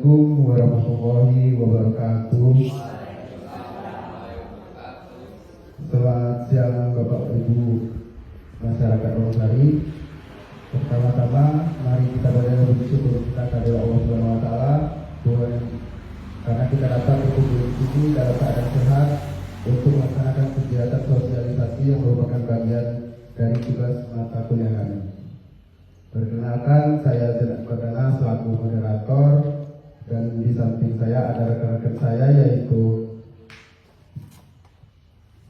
Assalamualaikum warahmatullahi wabarakatuh. Selamat siang Bapak Ibu masyarakat Wonosari. Pertama-tama mari kita bersyukur kita kepada Allah Subhanahu wa taala karena kita dapat berkumpul di sini dalam keadaan sehat untuk melaksanakan kegiatan sosialisasi yang merupakan bagian dari tugas mata kuliah kami. Perkenalkan, saya Zenak Perdana selaku moderator, dan di samping saya ada rekan-rekan saya yaitu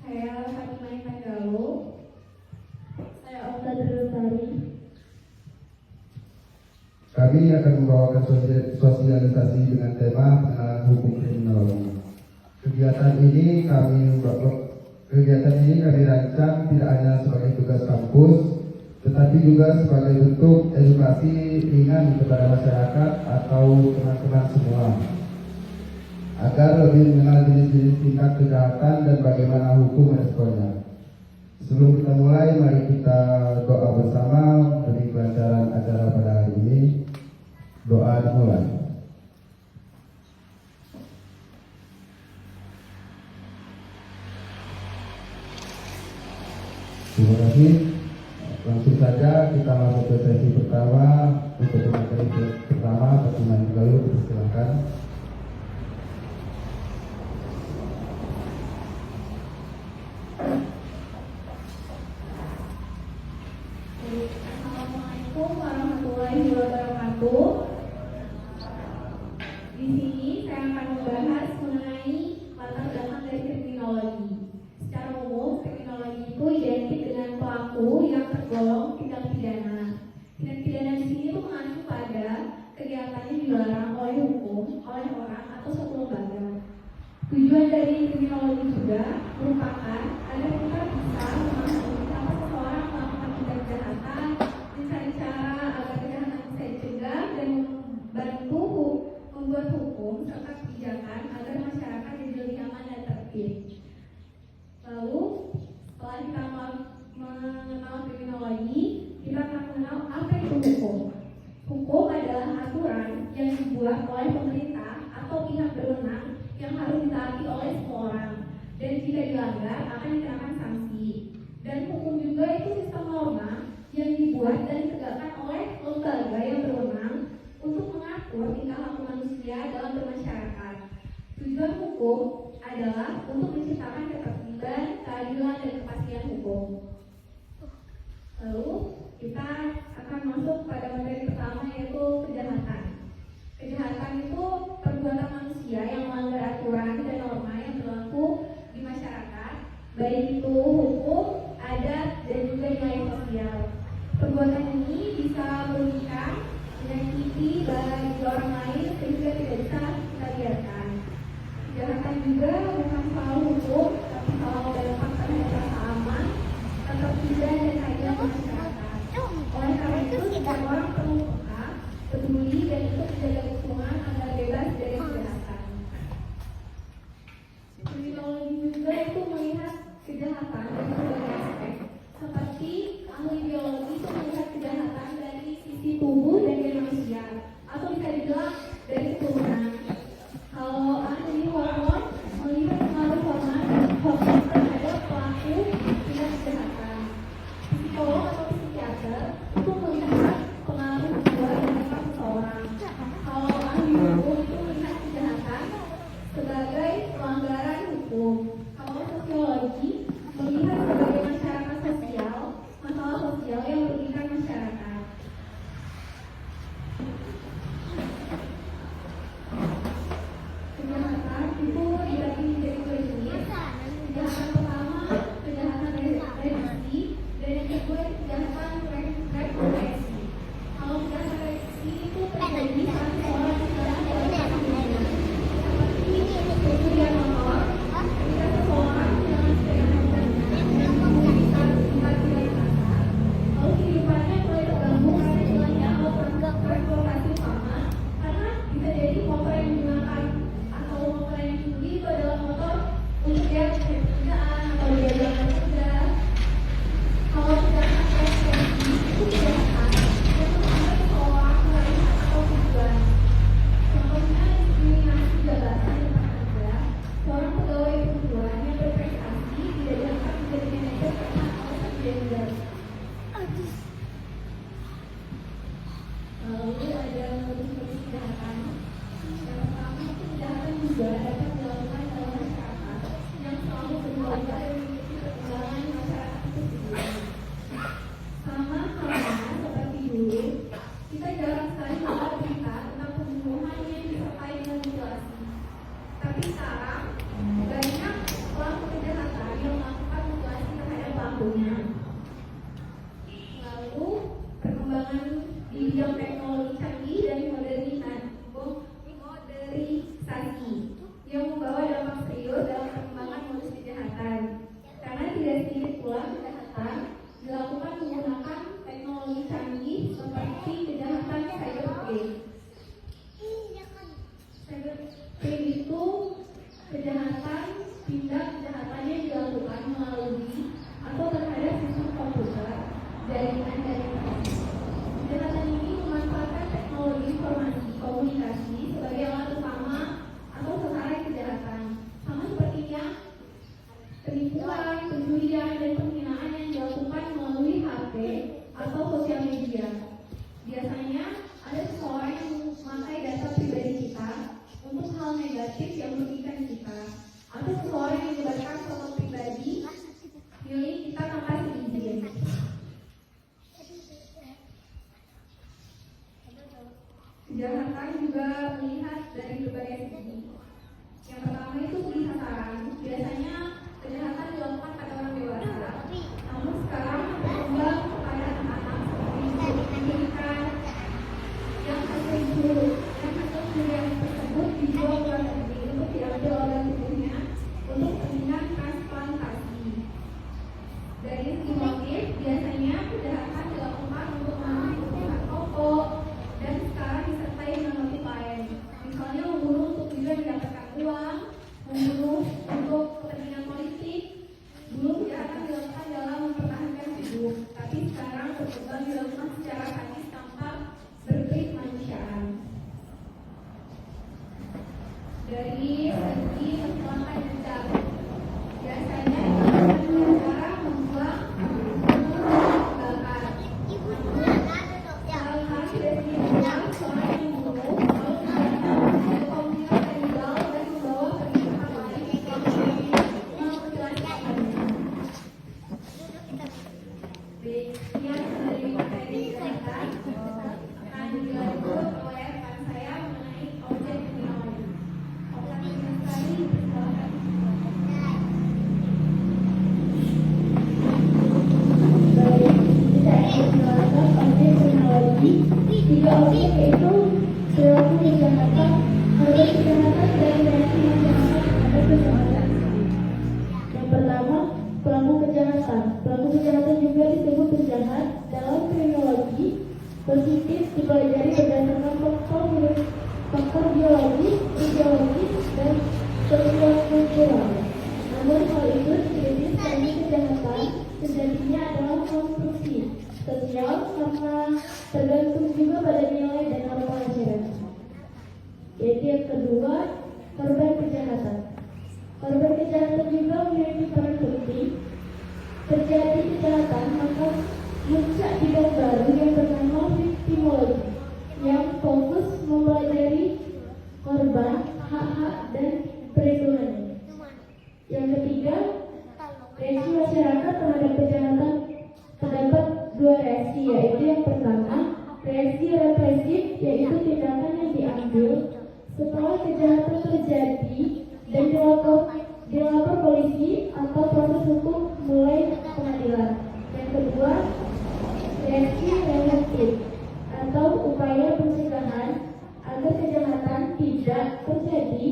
saya Fatimah Tanggalo, saya Okta Terlestari. Kami akan membawakan sosialisasi dengan tema pengenalan hukum kriminologi. Kegiatan ini kami rancang tidak hanya sebagai tugas kampus, tetapi juga sebagai bentuk edukasi ringan kepada masyarakat atau teman-teman semua, agar lebih mengenal jenis-jenis tingkat kejahatan dan bagaimana hukum meresponnya. Sebelum kita mulai, mari kita doa bersama bagi kelancaran acara pada hari ini. Doa dimulai. Terima kasih. Langsung saja kita masuk ke sesi pertama. Untuk materi pertama, pertemuan lalu silakan. Assalamualaikum warahmatullahi wabarakatuh. Di sini saya akan membahas mengenai latar belakang dari kriminologi. Secara umum, kriminologi itu identik dengan pelaku yang tergolong tindak pidana. Tindak pidana di sini itu mengacu pada kegiatan yang dilarang oleh hukum, oleh orang atau suatu lembaga. Tujuan dari kriminologi juga merupakan agar kita bisa memahami kenapa seseorang melakukan tindak kejahatan, mencari cara agar kejahatan bisa dicegah, dan membantu membuat hukum serta kebijakan agar masyarakat jadi lebih aman dan tertib. Lalu, setelah kita mengenal kriminologi, kita akan mengenal apa itu hukum. Hukum adalah aturan yang dibuat oleh pemerintah atau pihak berwenang yang harus ditaati oleh semua orang, dan jika dilanggar akan dikenakan sanksi. Dan hukum juga itu sistem norma yang dibuat dan ditegakkan oleh lembaga yang berwenang untuk mengatur tingkah laku manusia dalam bermasyarakat. Tujuan hukum adalah untuk menciptakan ketertiban, keadilan, dan kepastian hukum. Lalu kita akan masuk pada materi pertama, yaitu kejahatan. Kejahatan itu perbuatan manusia yang melanggar aturan dan norma yang berlaku di masyarakat, baik itu hukum, adat, dan juga nilai sosial. Perbuatan ini bisa merugikan Kejahatan juga melihat dari berbagai segi. Yang pertama itu segi sasaran. Biasanya kejahatan dilakukan pada orang dewasa. Namun sekarang berkembang kepada anak-anak seperti pendidikan yang hasil curian tersebut dijual ke luar negeri untuk diambil organ tubuhnya untuk kepentingan transplantasi. Dari segi motif, biasanya kejahatan dilakukan untuk memenuhi kebutuhan pokok dan sekarang disertai dengan motif lain. Misalnya membunuh untuk juga mendapatkan uang, membunuh untuk kepentingan politik. Dulu kejahatan dilakukan dalam mempertahankan hidup, tapi sekarang berkembang dilakukan secara sadis tanpa berperi kemanusiaan. Dari segi kecelakaan dendam, biasanya dengan cara membuang bakar. Hal-hal dari segi dendam, seorang yang membunuh komunitas illegal dan membawa pergi tempat lain yang menjelaskan. Sekian dari materi kejahatan akan dilanjut oleh rekan saya mengenai objek kriminologi. Tiga objek yaitu perilaku kejahatan, korban kejahatan, dan reaksi masyarakat terhadap kejahatan. Yang pertama, pelaku kejahatan. Pelaku kejahatan juga disebut penjahat. Dalam kriminologi positif dipelajari berdasarkan faktor biologis, ideologis, dan sosial kultural. Namun hal itu kritis karena kejahatan sejatinya adalah konstruksi sosial karena tergantung juga pada nilai dan norma masyarakat. Yaitu yang kedua, korban kejahatan. Korban kejahatan juga memiliki peran penting. Terjadi kejahatan maka muncul bidang baru yang bernama victimologi yang fokus mempelajari korban, hak-hak, dan perlindungannya. Yang ketiga, reaksi masyarakat terhadap kejahatan. Terdapat dua reaksi, yaitu yang pertama, reaksi represif, yaitu tindakan yang diambil setelah kejahatan terjadi dan dilapor polisi atau proses hukum mulai pengadilan. Yang kedua, reaksi reaktif atau upaya pencegahan agar kejahatan tidak terjadi,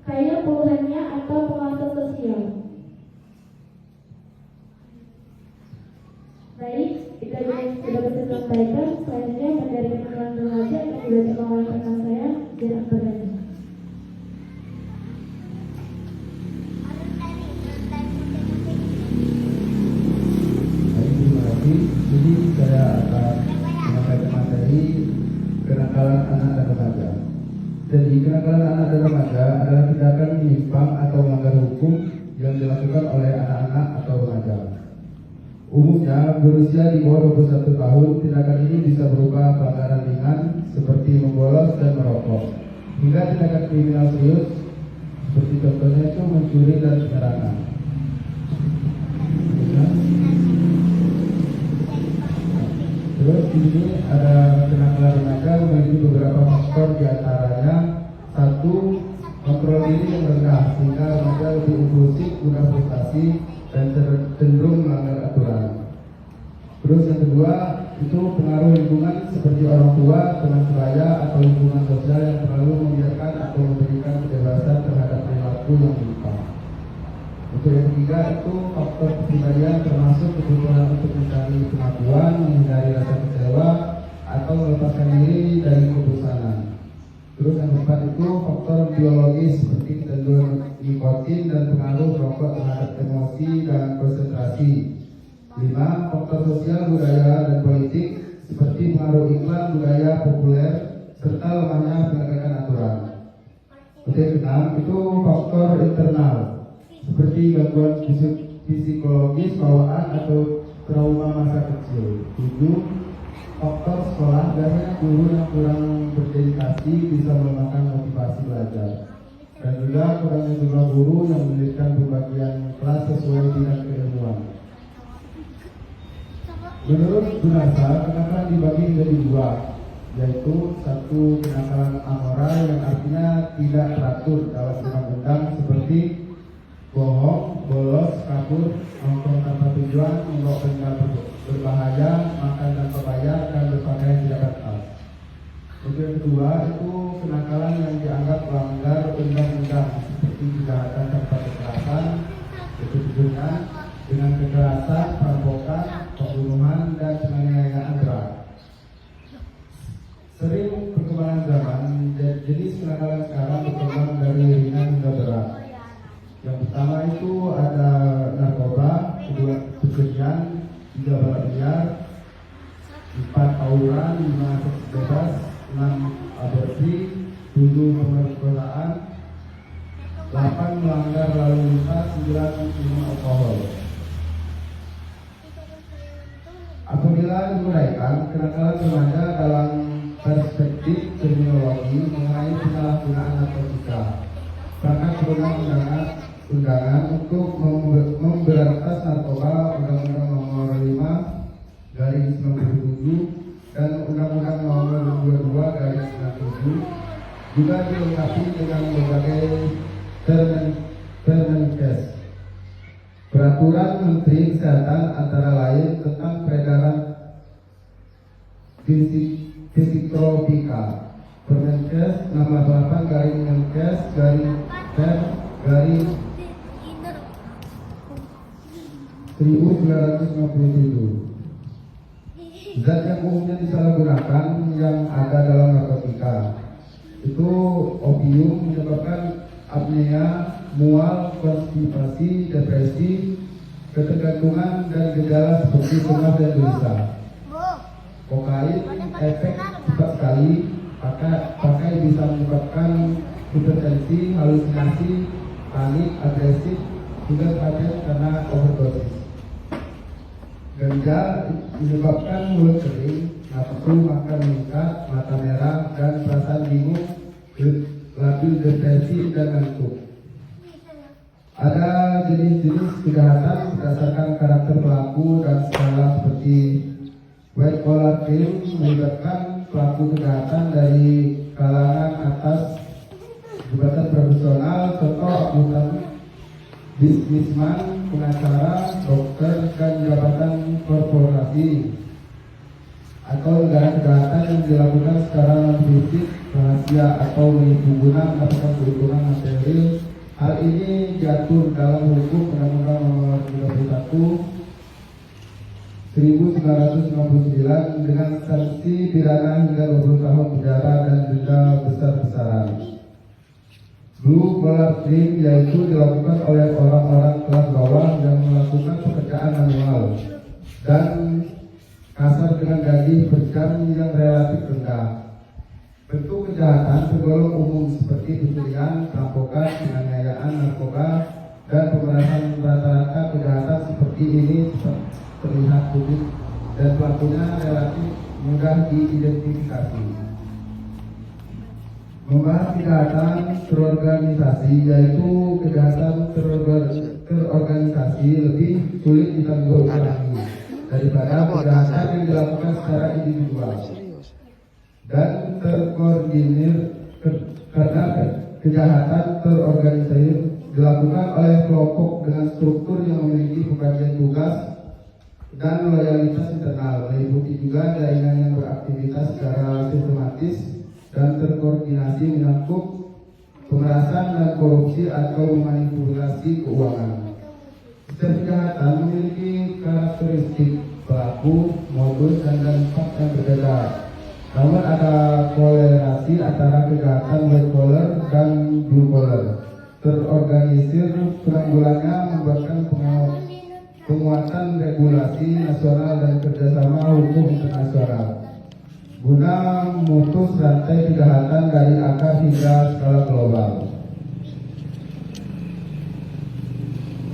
kayak puluhannya atau pengawasan sosial. Baik, kita sudah bisa sampaikan. Selanjutnya materi perkenalan remaja akan dibacakan oleh rekan saya, Jiran Berdani. Terima kasih. Jadi saya akan menyampaikan materi kenakalan anak dan remaja. Jadi kenakalan anak dan remaja adalah tindakan menyimpang atau melanggar hukum yang dilakukan oleh anak-anak atau remaja. Umumnya berusia di bawah 21 tahun, tindakan ini bisa berupa pelanggaran ringan seperti membolos dan merokok, hingga tindakan kriminal serius seperti contohnya itu mencuri dan penyerangan. Terus di sini ada kenakalan remaja memiliki beberapa faktor, diantaranya satu, kontrol diri yang rendah sehingga remaja lebih impulsif, mudah frustasi, dan cenderung melanggar aturan. Terus yang kedua itu pengaruh lingkungan seperti orang tua, teman sebaya, atau lingkungan sosial yang terlalu membiarkan atau memberikan kebebasan terhadap perilaku yang menyimpang. Untuk yang ketiga itu faktor kepribadian, termasuk kebutuhan untuk mencari pengakuan, menghindari rasa kecewa, atau melepaskan diri dari kebosanan. Terus yang keempat itu faktor biologis seperti kecanduan nikotin dan pengaruh rokok terhadap emosi dan konsentrasi. 5. Faktor sosial, budaya, dan politik seperti pengaruh iklan budaya populer serta lemahnya penegakan aturan. Untuk yang keenam itu faktor internal seperti gangguan psikologis, bawaan, atau trauma masa kecil. 7. Faktor sekolah, biasanya guru yang kurang berdedikasi bisa melemahkan motivasi belajar. Dan juga kurangnya jumlah guru yang menyulitkan pembagian kelas sesuai bidang keilmuan. Menurut Gunasa, kenakalan dibagi menjadi dua, yaitu satu kenakalan amoral yang artinya tidak teratur dalam undang-undang seperti bohong, bolos, kabur, nongkrong tanpa tujuan, membawa benda berbahaya, makan tanpa bayar, dan berpakaian tidak batas. Untuk yang kedua itu kenakalan yang dianggap melanggar undang-undang seperti kejahatan tanpa kekerasan, ketujuan dengan kekerasan, perampokan, pembunuhan, dan penganiayaan berat. Sering perkembangan zaman, jenis kenakalan sekarang berkembang dari ringan hingga berat. Yang pertama itu ada narkoba, kedua pencurian, 3 balap liar, 4 tawuran, 5 seks bebas, 6 aborsi, 7 pemerkosaan, 8 melanggar lalu lintas, 9 minum alkohol. Apabila diuraikan, kenakalan remaja dalam perspektif kriminologi mengenai penyalahgunaan narkotika, maka perundang-undangan untuk memberantas narkoba Undang-Undang Nomor 5/97 dan Undang-Undang Nomor 22/97 juga dilengkapi dengan berbagai Permenkes, Peraturan Menteri Kesehatan antara lain tentang peredaran fisikotropika, Permenkes 68/Menkes/1957. Zat yang umumnya disalahgunakan yang ada dalam narkotika itu opium, menyebabkan apnea, mual, konstipasi, depresi, ketergantungan, dan gejala seperti cemas dan gelisah. Kokain efek cepat sekali, pakai bisa menyebabkan hipertensi, halusinasi, panik, agresif, juga kematian karena overdosis. Ganja menyebabkan mulut kering, nafsu makan meningkat, mata merah, dan perasaan bingung, labil, depresi, dan ngantuk. Ada jenis-jenis kejahatan berdasarkan karakter pelaku dan skala seperti white collar crime, melibatkan pelaku kejahatan dari kalangan atas jabatan profesional, contoh akuntan, bisnisman, pengacara, dokter, dan jabatan korporasi. Atau negara kejahatan yang dilakukan secara non-fisik, rahasia, atau menipu guna mendapatkan keuntungan material. Hal ini diatur dalam hukum Undang-Undang Nomor 31/1999 dengan sanksi pidana hingga 20 tahun penjara dan denda besar-besaran. Blue collar crime yaitu dilakukan oleh orang-orang kelas bawah yang melakukan pekerjaan manual dan kasar dengan gaji per jam yang relatif rendah. Bentuk kejahatan tergolong umum seperti pencurian, perampokan, penganiayaan, narkoba, dan pemerasan. Rata-rata kejahatan seperti ini terlihat publik dan pelakunya relatif mudah diidentifikasi. Membahas kejahatan terorganisasi, yaitu kejahatan terorganisasi lebih sulit ditanggulangi daripada kejahatan yang dilakukan secara individual dan terkoordinir, karena kejahatan terorganisasi dilakukan oleh kelompok dengan struktur yang memiliki pembagian tugas dan loyalitas internal, meliputi juga jaringan yang beraktivitas secara sistematis dan terkoordinasi menyangkut pemerasan dan korupsi atau memanipulasi keuangan. Setiap kejahatan memiliki karakteristik pelaku, modus, dan dampak yang berbeda. Namun ada kolerasi antara kejahatan white collar dan blue collar. Terorganisir penanggulangannya membuatkan penguatan regulasi nasional dan kerjasama hukum internasional guna memutus rantai kejahatan dari akar hingga skala global.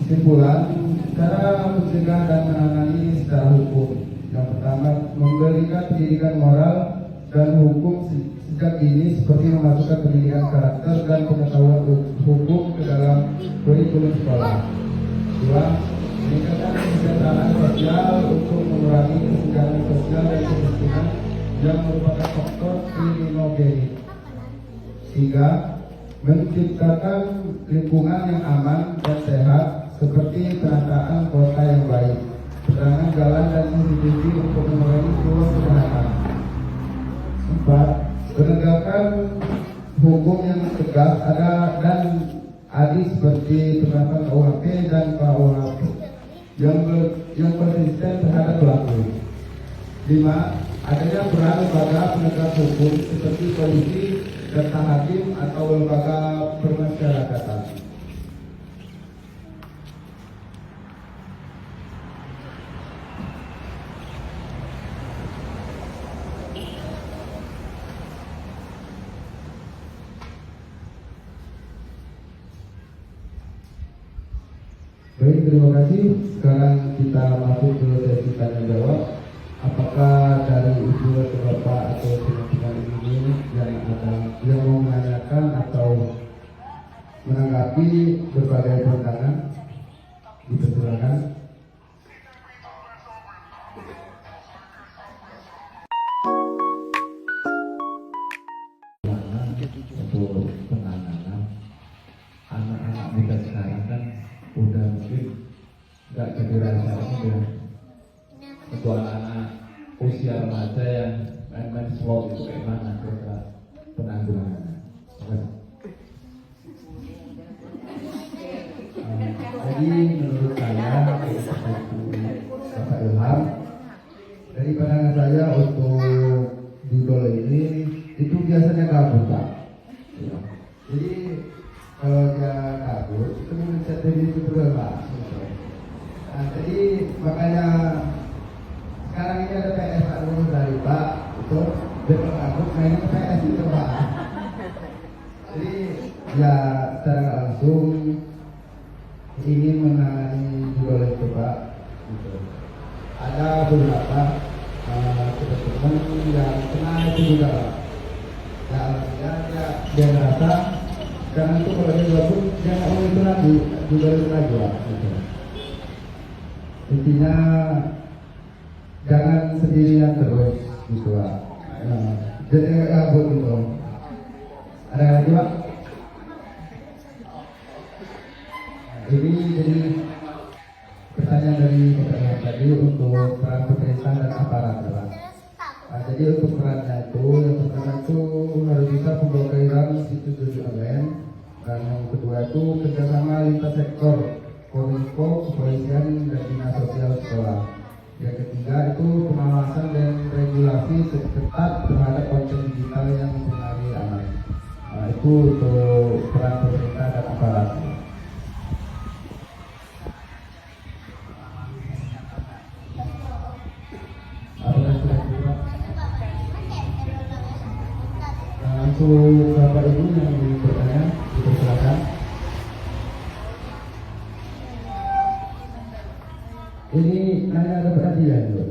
Kesimpulan, cara mencegah dan menangani secara hukum. Yang pertama, memberikan pendidikan moral dan hukum sejak dini seperti memasukkan pendidikan karakter dan pengetahuan hukum ke dalam kurikulum sekolah. 2. Meningkatkan kesejahteraan sosial untuk mengurangi kesenjangan sosial dan kemiskinan yang merupakan faktor kriminogenik, sehingga menciptakan lingkungan yang aman dan sehat seperti penataan kota yang baik, penerangan jalan dan CCTV untuk mengurangi keluar kejahatan. 4. Penegakan hukum yang tegas ada dan adil seperti penerapan KUHP dan KUHP yang konsisten terhadap pelaku. 5. Adanya peran lembaga penegak hukum seperti polisi, serta hakim atau lembaga permasyarakatan. Baik, terima kasih. Sekarang kita masuk ke sesi tanya jawab. Apakah dari ibu atau bapak atau teman-teman ini yang mau menanyakan atau menanggapi berbagai pandangan? Dipersilakan. Untuk penanganan anak-anak muda sekarang kan udah mungkin nggak jadi rahasia ya. Untuk anak-anak usia remaja yang main-main slot itu kayak mana kira penanggulangannya? Jadi menurut saya, Bapak Ilham, dari pandangan saya untuk judul ini itu biasanya kabur Pak. Ya. Jadi kalau dia kabur itu mencetak itu terus Pak. Nah, jadi makanya sekarang ini ada PS Pak dulu dari Pak itu dia kabur main PS itu Pak. Jadi ya secara langsung ingin menangani judul itu Pak. Gitu. Ada beberapa teman-teman yang kenal itu juga Pak. Dia merasa jangan tuh kalau dia gabung dia nggak mau itu lagi juga itu lagi Pak. Gitu. Intinya jangan sendirian terus gitu Pak. Jadi nggak gabung gitu. Ada lagi Pak? Ini jadi pertanyaan dari Bapak tadi untuk peran pemerintah dan aparat Pak. Nah, jadi untuk perannya itu yang pertama itu harus bisa pemblokiran situs online, dan yang kedua itu kerjasama lintas sektor Kominfo, kepolisian dan dinas sosial sekolah. Yang ketiga itu pengawasan dan regulasi ketat terhadap konten digital yang mempengaruhi anak. Nah, itu untuk peran pemerintah dan aparat. Untuk Bapak Ibu yang ingin bertanya, dipersilakan. Ini hanya ada perhatian, Bu.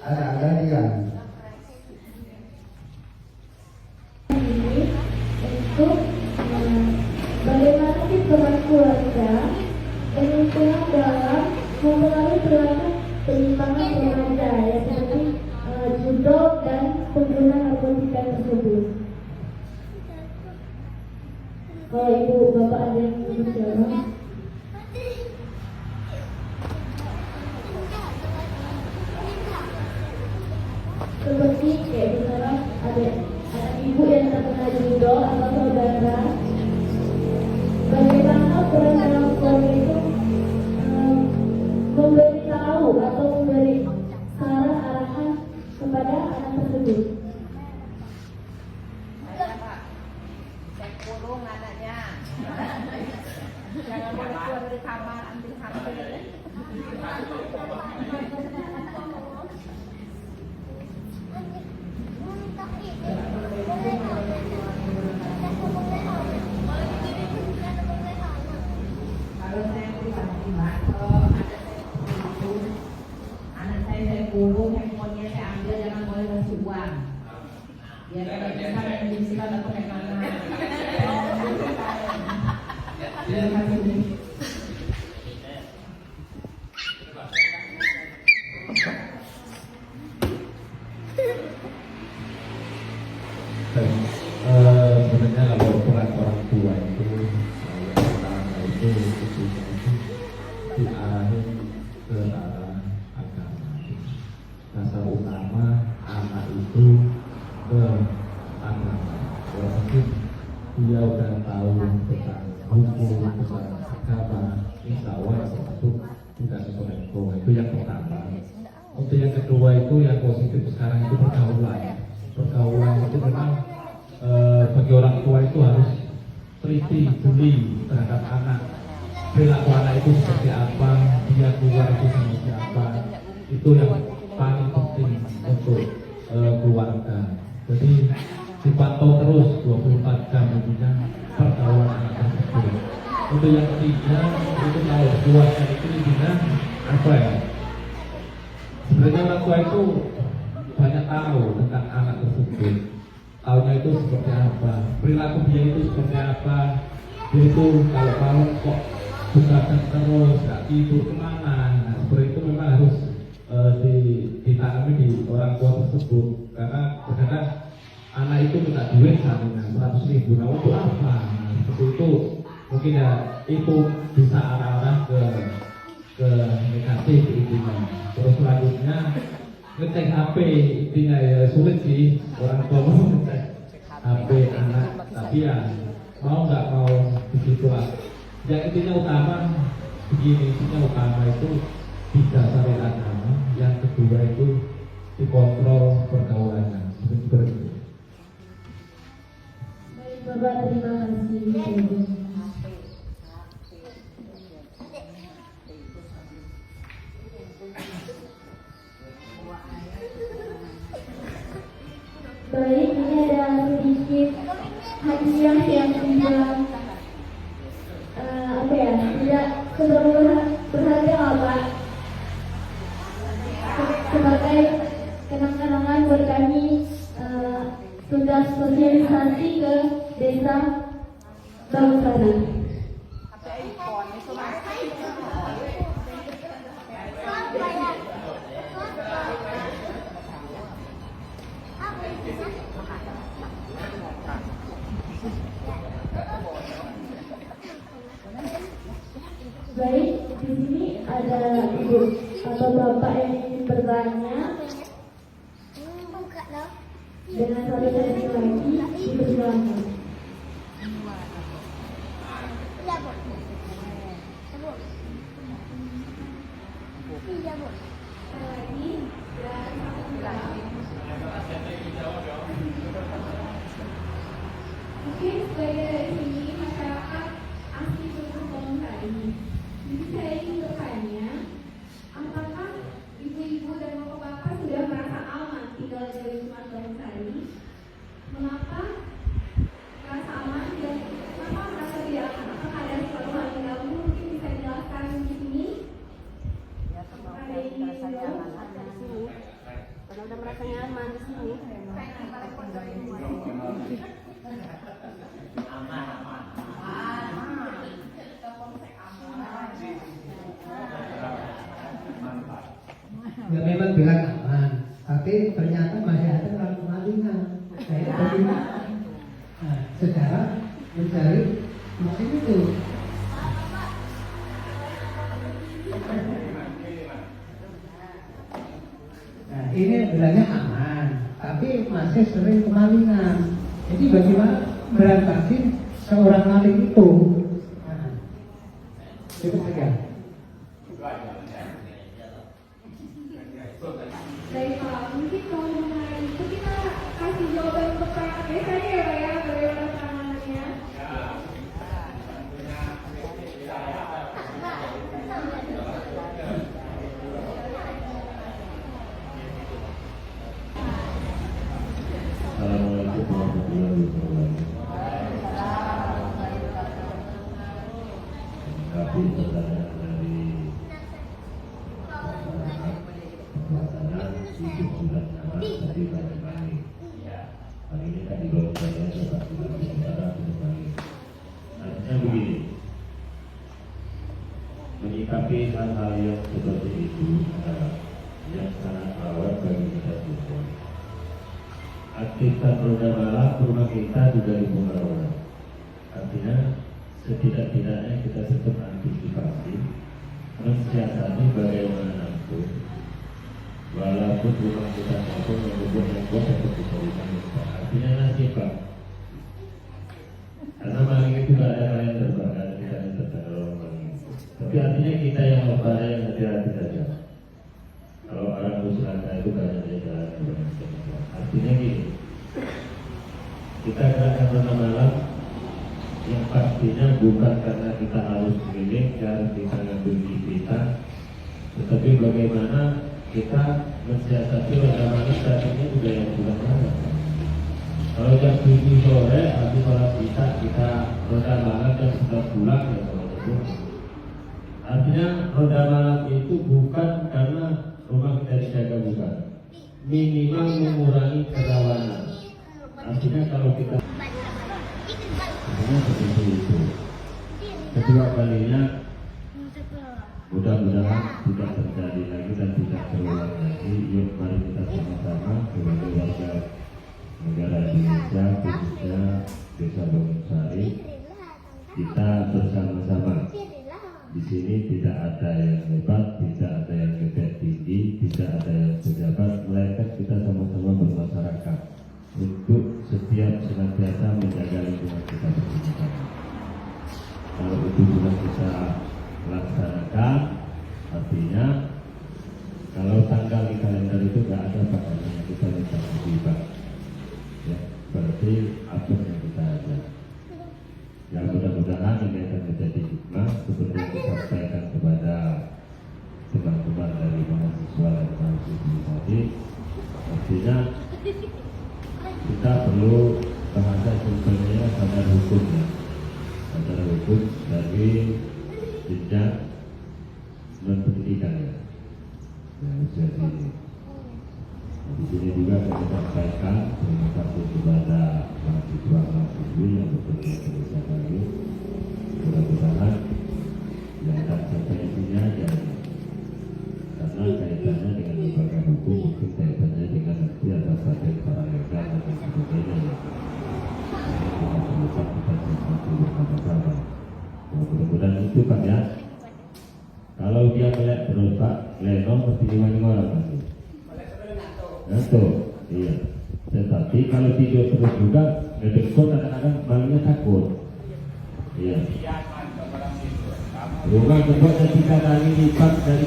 Ada hadiah. Untuk bagaimana sih peran keluarga dan lingkungan dalam mempengaruhi perilaku penyimpangan remaja ya seperti judo dan pengguna narkotika tersebut. Kalau ibu bapak ada yang ingin jawab. Seperti kayak misalnya ada ibu yang terkena judo atau saudara, bagaimana peran dalam keluarga itu memberi tahu atau memberi saran arahan kepada anak tersebut. Pak, saya kurung anaknya. Jangan boleh keluar dari kamar, ambil HP. Kalau saya pribadi, Mbak, kalau anak saya kurung, handphonenya saya ambil, jangan boleh kasih uang. Biar kalau bisa menjadi silat atau kayak mana. Terima kasih. Sebenarnya kalau peran orang tua itu yang pertama itu diarahin ke arah agama. Dasar utama anak itu ke agama. Kalau mungkin dia udah tahu tentang hukum, tentang agama, insya Allah itu tidak neko-neko. Itu yang pertama. Untuk yang kedua itu yang positif sekarang itu pergaulan. Pergaulan itu memang bagi orang tua itu harus teliti, jeli terhadap anak. Perilaku anak itu seperti apa, dia keluar itu seperti apa. Itu yang paling penting untuk keluarga. Jadi dipantau terus 24 jam intinya pergaulan anak tersebut. Untuk yang ketiga itu kalau keluarga itu intinya apa ya? Sebenarnya orang tua itu banyak tahu tentang anak tersebut. Tahunya itu seperti apa, perilaku dia itu seperti apa. Dia itu kalau malam kok begadang terus, gak tidur kemana. Nah, seperti itu memang harus ditanami di orang tua tersebut. Karena terkadang anak itu minta duit misalnya 100.000, nah untuk apa? Nah, seperti itu mungkin ya itu bisa arah-arah ke negatif intinya. Terus selanjutnya ngecek HP intinya ya sulit sih orang tua mau ngecek HP anak, tapi ya mau nggak mau begitulah. Yang intinya utama begini, intinya utama itu didasari agama. Yang kedua itu dikontrol pergaulannya seperti itu. Baik Bapak, terima kasih. Baik, ini ada sedikit hadiah yang tidak tidak berharga Pak, sebagai kenang-kenangan buat kami sudah sosialisasi ke desa Bangkara. Baik, di sini ada ibu atau bapak yang ingin bertanya. Dengan satu sesi lagi, dipersilakan. Mungkin sebagai dari sini masyarakat asli Gunung Bangkai. Jadi saya ingin bertanya, apakah ibu-ibu dan bapak-bapak sudah merasa aman tinggal di Wisma Bangkai? Mengapa merasa aman dan kenapa merasa tidak aman? Apakah ada sesuatu hal yang ganggu? Mungkin bisa dijelaskan di sini? Ada yang ingin dijawab? Karena udah merasa nyaman di sini. Ya memang bilang aman, tapi ternyata masih ada orang kemalingan. Saya bagaimana? Nah, secara mencari mungkin itu. Nah, ini bilangnya aman, tapi masih sering kemalingan. Jadi bagaimana berantasin seorang maling itu? Nah, itu saja. Baik Pak, mungkin kalau mengenai itu kita kasih jawaban untuk perangkat desa ya Pak ya, bagaimana penanganannya? Assalamualaikum warahmatullahi wabarakatuh. Kami pertanyaan dari pelaksanaan hidup sudah nama tadi bagaimana? Hari ini kan di bawah saya coba kita bicara mengenai. Artinya begini, menyikapi hal-hal yang seperti itu adalah yang sangat awal bagi kita semua. aktifkan roda malam, rumah kita juga dibongkar orang. Artinya setidak-tidaknya kita tetap antisipasi, mensiasati bagaimanapun, walaupun rumah kita satu yang buat tetap bisa dibangun. Artinya nasib Pak. Karena maling itu tidak ada kalian terbakar, tidak ada tertaruh maling. Tapi artinya kita yang waspada, yang hati-hati saja. Kalau orang berselaka itu banyak dari jalan. Artinya gini, kita gerakan roda malam yang pastinya bukan karena kita harus keliling, harus kita ngambil kita, tetapi bagaimana kita mensiasati roda malam saatnya juga yang bulan malam. Kalau jam 7 sore, habis sholat kita roda malam jam 11 pulang ya kalau itu. Artinya roda malam itu bukan karena rumah kita dijaga, bukan. Minimal mengurangi kerawanan. Artinya kalau kita seperti itu. Kedua kalinya mudah-mudahan tidak terjadi lagi dan tidak terulang lagi. Yuk mari kita sama-sama sebagai warga negara Indonesia, khususnya Desa Bangunsari, kita bersama-sama. Di sini tidak ada yang hebat, tidak ada yang gede tinggi, tidak ada yang pejabat, melainkan kita sama-sama bermasyarakat untuk setiap senantiasa menjaga lingkungan kita bersama-sama. Kalau itu sudah kita laksanakan, artinya kalau tanggal di kalender itu tidak ada pakaiannya, kita minta terlibat. Ya, berarti apa yang kita ada. Ya mudah-mudahan ini akan menjadi hikmah seperti yang disampaikan kepada teman-teman dari mahasiswa dan mahasiswi tadi. Artinya kita perlu bahasa sebenarnya sadar hukumnya, sadar hukum dari jenjang pendidikannya. Ya, jadi di sini juga kita sampaikan terima kasih kepada mahasiswa-mahasiswi yang bekerja bersama kami. Mudah-mudahan yang tak sampai isinya aja, karena kaitannya dengan lembaga hukum, mungkin kaitannya dengan nanti ada paten paralegal dan sebagainya. Kita perlukan kita sesuatu bersama-sama. Mudah-mudahan itu Pak ya. Kalau dia melihat terus Pak, Lenong mesti dimana-mana Pak. Ngantuk, iya. Tetapi kalau tidur terus juga, ngedekut kadang-kadang malingnya takut. Iya. Rumah kedua 3 kali lipat dari.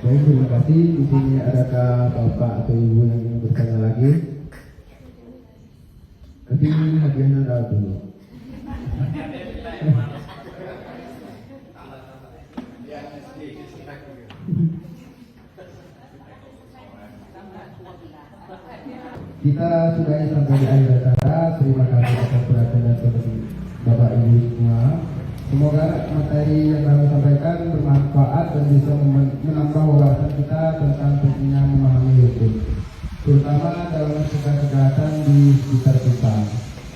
Baik, terima kasih. Di sini adakah bapak atau ibu yang ingin bertanya lagi? Tapi ini hadiahnya ada dulu. Kita sudahi sampai di akhir acara. Terima kasih atas perhatian dan Bapak Ibu semua. Semoga materi yang kami sampaikan bermanfaat dan bisa menambah wawasan kita tentang pentingnya memahami hukum, terutama dalam mencegah kejahatan di sekitar kita.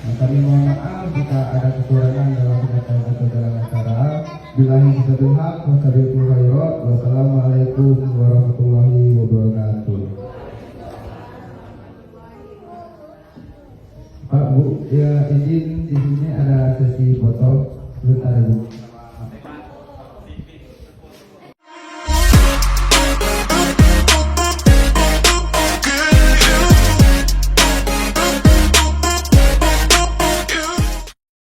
Kami mohon maaf jika ada kekurangan dalam penyampaian atau dalam acara. Billahi taufiq wal hidayah. Wassalamualaikum warahmatullahi wabarakatuh. Pak Bu, ya izin di sini ada sesi foto sebentar Bu.